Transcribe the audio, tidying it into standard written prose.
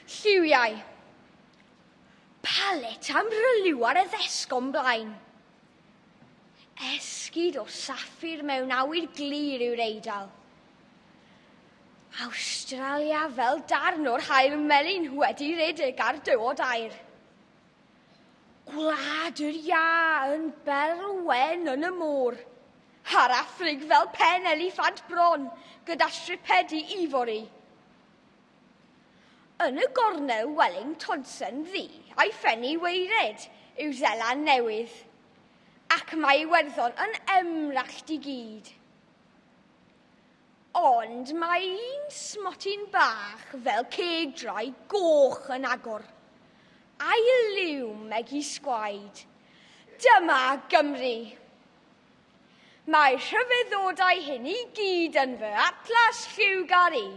Lliwiau. Palet am rylw ar y ddesgon blaen. Esgid o saffir mewn awyr glir yw'r eidal. Awstralia fel darn o'r haul melyn wedi redig ar dywod air. Gwlad yr ia yn berwen yn y môr. A'r Affrig fel pen eliffant bron gyda stripedi ifori. Yn y gornel Welling Thompson ddi a'i ffenni weired yw Zeland Newydd, ac mae Iwerddon yn emrallt i gyd. Ond mae un smotyn bach fel cegdrai goch yn agor, a'i liw megi sgwaed. Dyma Gymru. Mae'r rhyfeddodau hyn i gyd yn fy atlas lliwgar i.